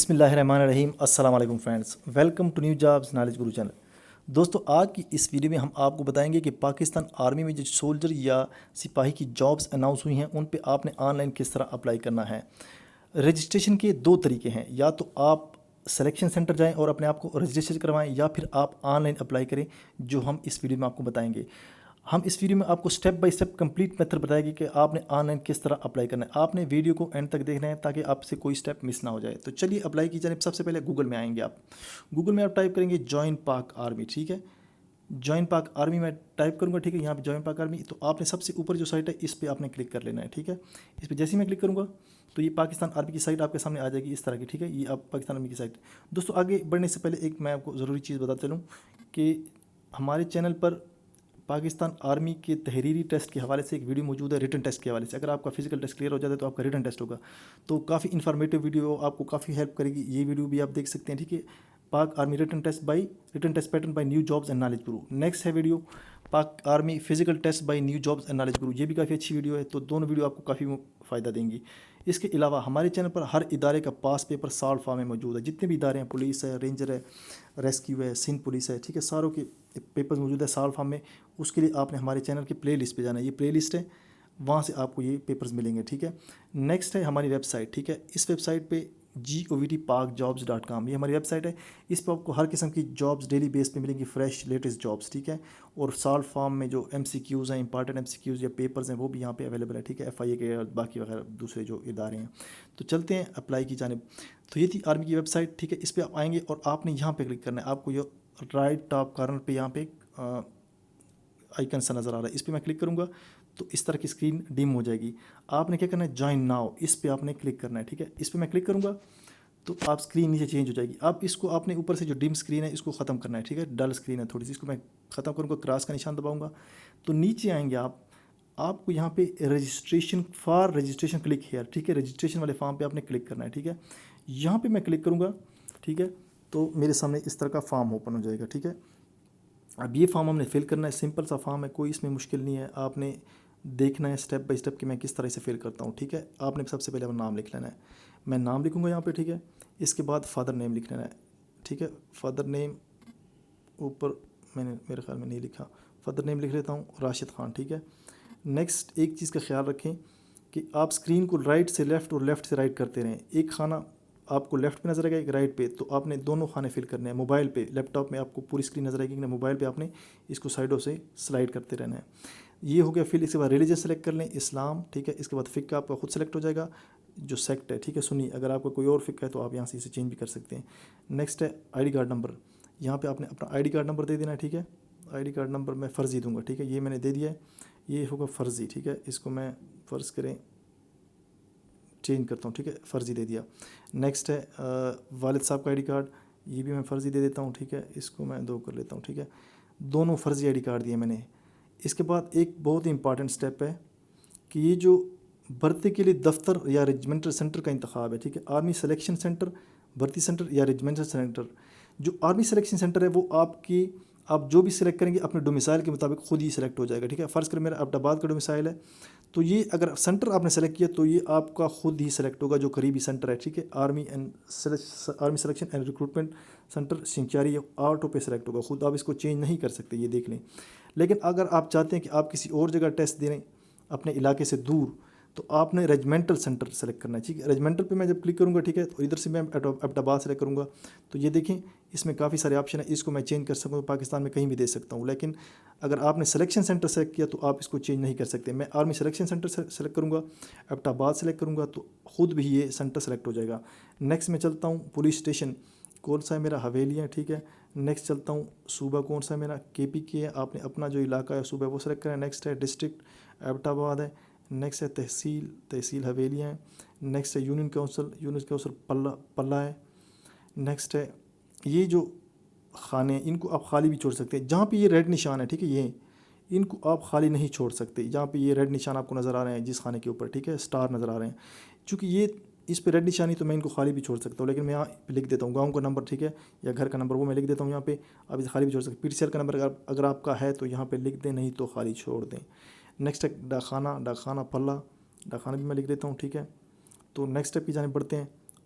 بسم اللہ الرحمن الرحیم. السلام علیکم friends, welcome to New Jobs Knowledge Guru channel. دوستو, آج کی اس ویڈیو میں ہم آپ کو بتائیں گے کہ پاکستان آرمی میں جو سولجر یا سپاہی کی جابس اناؤنس ہوئی ہیں ان پہ آپ نے آن لائن کس طرح اپلائی کرنا ہے. رجسٹریشن کے دو طریقے ہیں, یا تو آپ سلیکشن سینٹر جائیں اور اپنے آپ کو رجسٹریشن کروائیں, یا پھر آپ آن لائن اپلائی کریں, جو ہم اس ویڈیو میں آپ کو بتائیں گے. ہم اس ویڈیو میں آپ کو step by step complete method بتائے گی کہ آپ نے آن لائن کس طرح اپلائی کرنا ہے. آپ نے ویڈیو کو اینڈ تک دیکھنا ہے تاکہ آپ سے کوئی سٹیپ مس نہ ہو جائے. تو چلیے اپلائی کی جانب سب سے پہلے گوگل میں آئیں گے. گوگل میں آپ ٹائپ کریں گے جوائن پاک آرمی. ٹھیک ہے, جوائن پاک آرمی میں ٹائپ کروں گا. ٹھیک ہے, یہاں پہ جوائن پاک آرمی, تو آپ نے سب سے اوپر جو سائٹ ہے اس پہ آپ نے کلک کر لینا ہے. ٹھیک ہے, اس پہ جیسے ہی میں کلک کروں گا تو یہ پاکستان آرمی کی سائٹ آپ کے سامنے آ جائے گی اس طرح کی. ٹھیک ہے, یہ آپ پاکستان آرمی کی سائٹ. دوستو, آگے بڑھنے سے پہلے ایک میں آپ کو ضروری چیز بتاتا چلوں کہ ہمارے چینل پر پاکستان آرمی کے تحریری ٹیسٹ کے حوالے سے ایک ویڈیو موجود ہے, ریٹن ٹیسٹ کے حوالے سے. اگر آپ کا فزیکل ٹیسٹ کلیئر ہو جاتا ہے تو آپ کا ریٹن ٹیسٹ ہوگا. تو کافی انفارمیٹیو ویڈیو, آپ کو کافی ہیلپ کرے گی. یہ ویڈیو بھی آپ دیکھ سکتے ہیں. ٹھیک ہے, Pak army written test pattern by New Jobs and Knowledge Guru. Next ہے video Pak army physical test by New Jobs and Knowledge Guru. یہ بھی کافی اچھی ویڈیو ہے. تو دونوں ویڈیو آپ کو کافی فائدہ دیں گی. اس کے علاوہ ہمارے چینل پر ہر ادارے کا پاس پیپر سالو فارم میں موجود ہے. جتنے بھی ادارے ہیں, پولیس ہے, رینجر ہے, ریسکیو ہے, سندھ پولیس ہے, ٹھیک ہے, ساروں کے پیپرز موجود ہے سالو فارم میں. اس کے لیے آپ نے ہمارے چینل کے پلے لسٹ پہ جانا ہے. یہ پلے لسٹ ہے, وہاں سے آپ کو یہ پیپرز ملیں گے. ٹھیک ہے, نیکسٹ ہے ہماری ویب سائٹ. ٹھیک ہے, اس ویب سائٹ پہ govt.pakjobs.com یہ ہماری ویب سائٹ ہے. اس پہ آپ کو ہر قسم کی جابس ڈیلی بیس پہ ملیں گی, فریش لیٹسٹ جابس. ٹھیک ہے, اور سالو فارم میں جو MCQs ہیں, امپارٹنٹ MCQs یا پیپرز ہیں, وہ بھی یہاں پہ اویلیبل ہے. ٹھیک ہے, FIA کے باقی وغیرہ دوسرے جو ادارے ہیں. تو چلتے ہیں اپلائی کی جانب. تو یہ تھی آرمی کی ویب سائٹ. ٹھیک ہے, اس پہ آپ آئیں گے اور آپ نے یہاں پہ کلک کرنا ہے. آپ کو یہ رائٹ ٹاپ کارنر پہ یہاں پہ آئیکن سا نظر آ رہا ہے, اس پہ میں کلک کروں گا تو اس طرح کی اسکرین ڈم ہو جائے گی. آپ نے کیا کرنا ہے, جوائن ناؤ, اس پہ آپ نے کلک کرنا ہے. ٹھیک ہے, اس پہ میں کلک کروں گا تو آپ اسکرین نیچے چینج ہو جائے گی. اب اس کو آپ نے اوپر سے جو ڈم اسکرین ہے اس کو ختم کرنا ہے. ٹھیک ہے, ڈل اسکرین ہے تھوڑی سی, اس کو میں ختم کروں گا, کراس کا نشان دباؤں گا تو نیچے آئیں گے. آپ کو یہاں پہ رجسٹریشن کلک ہیئر. ٹھیک ہے, رجسٹریشن والے فارم پہ آپ نے کلک کرنا ہے. ٹھیک ہے, یہاں پہ میں کلک کروں گا. ٹھیک ہے, تو میرے سامنے اس طرح کا فارم اوپن ہو جائے گا. ٹھیک ہے, اب یہ فارم ہم نے فل کرنا ہے. سمپل سا فارم ہے, کوئی اس میں مشکل نہیں ہے. آپ نے دیکھنا ہے اسٹیپ بائی اسٹیپ کہ میں کس طرح سے فل کرتا ہوں. ٹھیک ہے, آپ نے سب سے پہلے اپنا نام لکھ لینا ہے. میں نام لکھوں گا یہاں پہ. ٹھیک ہے, اس کے بعد فادر نیم لکھ لینا ہے. ٹھیک ہے, فادر نیم اوپر میں نے میرے خیال میں نہیں لکھا, فادر نیم لکھ لیتا ہوں, راشد خان. ٹھیک ہے, نیکسٹ ایک چیز کا خیال رکھیں کہ آپ اسکرین کو رائٹ سے لیفٹ اور لیفٹ سے رائٹ کرتے رہیں. ایک خانہ آپ کو لیفٹ پہ نظر آئے گا, ایک رائٹ پہ, تو آپ نے دونوں خانے فل کرنے ہیں. موبائل پہ, لیپ ٹاپ میں آپ کو پوری اسکرین نظر آئے گی کہ موبائل پہ آپ نے اس کو سائڈوں سے سلائڈ کرتے رہنا ہے. یہ ہو گیا فل. اس کے بعد ریلیجن سلیکٹ کر لیں, اسلام. ٹھیک ہے, اس کے بعد فقہ آپ کا خود سلیکٹ ہو جائے گا جو سیکٹ ہے. ٹھیک ہے, سنی. اگر آپ کا کوئی اور فقہ ہے تو آپ یہاں سے اسے چینج بھی کر سکتے ہیں. نیکسٹ ہے آئی ڈی کارڈ نمبر. یہاں پہ آپ نے اپنا آئی ڈی کارڈ نمبر دے دینا ہے. ٹھیک ہے, آئی ڈی کارڈ نمبر میں فرضی دوں گا. ٹھیک ہے, یہ میں نے دے دیا ہے, یہ ہوگا فرضی. ٹھیک ہے, اس کو میں فرض کریں چینج کرتا ہوں. ٹھیک ہے, فرضی دے دیا. نیکسٹ ہے والد صاحب کا آئی ڈی کارڈ, یہ بھی میں فرضی دے دیتا ہوں. ٹھیک ہے, اس کو میں 2 کر لیتا ہوں. ٹھیک ہے, دونوں فرضی آئی ڈی کارڈ دیے میں نے. اس کے بعد ایک بہت ہی امپارٹنٹ اسٹیپ ہے کہ یہ جو بھرتی کے لیے دفتر یا ریجمنٹل سینٹر کا انتخاب ہے. ٹھیک ہے, آرمی سلیکشن سینٹر, بھرتی سینٹر یا ریجمنٹل سینٹر. جو آرمی سلیکشن سینٹر ہے وہ آپ جو بھی سلیکٹ کریں گے اپنے ڈومیسائل کے مطابق خود ہی سلیکٹ ہو جائے گا. ٹھیک ہے, فرض کر میرا ایبٹ آباد کا ڈومیسائل ہے تو یہ اگر سینٹر آپ نے سلیکٹ کیا تو یہ آپ کا خود ہی سلیکٹ ہوگا جو قریبی سینٹر ہے. ٹھیک ہے, army selection and recruitment centre سنچاری آٹو پہ سلیکٹ ہوگا, خود آپ اس کو چینج نہیں کر سکتے, یہ دیکھ لیں. لیکن اگر آپ چاہتے ہیں کہ آپ کسی اور جگہ ٹیسٹ دیں اپنے علاقے سے دور تو آپ نے ریجمنٹل سینٹر سلیکٹ کرنا ہے. ٹھیک ہے, ریجمنٹل پہ میں جب کلک کروں گا, ٹھیک ہے, تو ادھر سے میں ایبٹ آباد سلیکٹ کروں گا تو یہ دیکھیں اس میں کافی سارے آپشن ہیں. اس کو میں چینج کر سکوں, پاکستان میں کہیں بھی دے سکتا ہوں. لیکن اگر آپ نے سلیکشن سینٹر سلیکٹ کیا تو آپ اس کو چینج نہیں کر سکتے. میں آرمی سلیکشن سینٹر سلیکٹ کروں گا, ایبٹ آباد سلیکٹ کروں گا تو خود بھی یہ سینٹر سلیکٹ ہو جائے گا. نیکسٹ میں چلتا ہوں پولیس اسٹیشن کون سا ہے میرا, حویلی ہے. ٹھیک ہے, نیکسٹ چلتا ہوں صوبہ کون سا ہے میرا, KPK ہے. آپ نے اپنا جو علاقہ ہے صوبہ وہ سلیکٹ کریں. نیکسٹ ہے ڈسٹرکٹ, ایبٹ آباد ہے. نیکسٹ ہے تحصیل حویلیاں ہیں. نیکسٹ ہے یونین کونسل پلہ ہے. نیکسٹ ہے یہ جو خانے ہیں ان کو آپ خالی بھی چھوڑ سکتے ہیں. جہاں پہ یہ ریڈ نشان ہے, ٹھیک ہے, یہ ان کو آپ خالی نہیں چھوڑ سکتے. جہاں پہ یہ ریڈ نشان آپ کو نظر آ رہے ہیں جس خانے کے اوپر, ٹھیک ہے, اسٹار نظر آ رہے ہیں, چونکہ یہ اس پہ ریڈ نشانی تو میں ان کو خالی بھی چھوڑ سکتا ہوں. لیکن میں یہاں پہ لکھ دیتا ہوں گاؤں کا نمبر, ٹھیک ہے, یا گھر کا نمبر, وہ میں لکھ دیتا ہوں یہاں پہ. آپ اسے خالی بھی چھوڑ سکتے ہیں. PTCL کا نمبر اگر آپ کا ہے تو یہاں پہ لکھ دیں, نہیں تو خالی چھوڑ دیں. نیکسٹ ہے ڈاکخانہ پلہ, ڈاکخانہ بھی میں لکھ دیتا ہوں. ٹھیک ہے, تو نیکسٹ اسٹیپ کی جانب بڑھتے ہیں.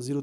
0,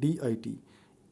DIT।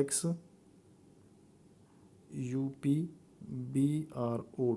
XUPBRO,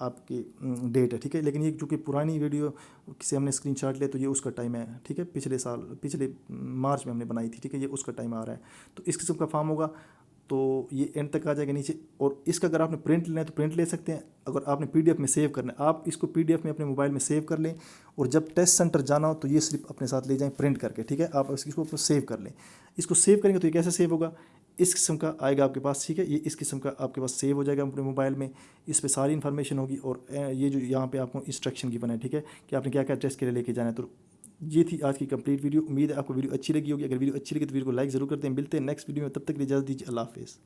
آپ کی ڈیٹ ہے، ٹھیک ہے. لیکن یہ جو کہ پرانی ویڈیو سے ہم نے اسکرین شاٹ لیا تو یہ اس کا ٹائم ہے، ٹھیک ہے. پچھلے مارچ میں ہم نے بنائی تھی، ٹھیک ہے. یہ اس کا ٹائم آ رہا ہے. تو اس قسم کا فارم ہوگا تو یہ اینڈ تک آ جائے گا نیچے. اور اس کا اگر آپ نے پرنٹ لینا ہے تو پرنٹ لے سکتے ہیں. اگر آپ نے پی ڈی ایف میں سیو کرنا ہے، آپ اس کو پی ڈی ایف میں اپنے موبائل میں سیو کر لیں، اور جب ٹیسٹ سینٹر جانا ہو تو یہ سلپ اپنے ساتھ لے جائیں پرنٹ کر کے، ٹھیک ہے. آپ اس کو سیو کر لیں. اس کو سیو کریں گے تو یہ کیسے سیو ہوگا؟ اس قسم کا آئے گا آپ کے پاس، ٹھیک ہے. یہ اس قسم کا آپ کے پاس سیو ہو جائے گا اپنے موبائل میں. اس پہ ساری انفارمیشن ہوگی، اور یہ جو یہاں پہ آپ کو انسٹرکشن گیون ہے، ٹھیک ہے، کہ آپ نے کیا کیا ٹیسٹ کے لیے لے کے جانا ہے. تو یہ تھی آج کی کمپلیٹ ویڈیو. امید ہے آپ کو ویڈیو اچھی لگی ہوگی. اگر ویڈیو اچھی لگی تو ویڈیو کو لائک ضرور کرتے ہیں. ملتے ہیں نیکسٹ ویڈیو میں، تب تک کے لیے اجازت دیجیے. اللہ حافظ.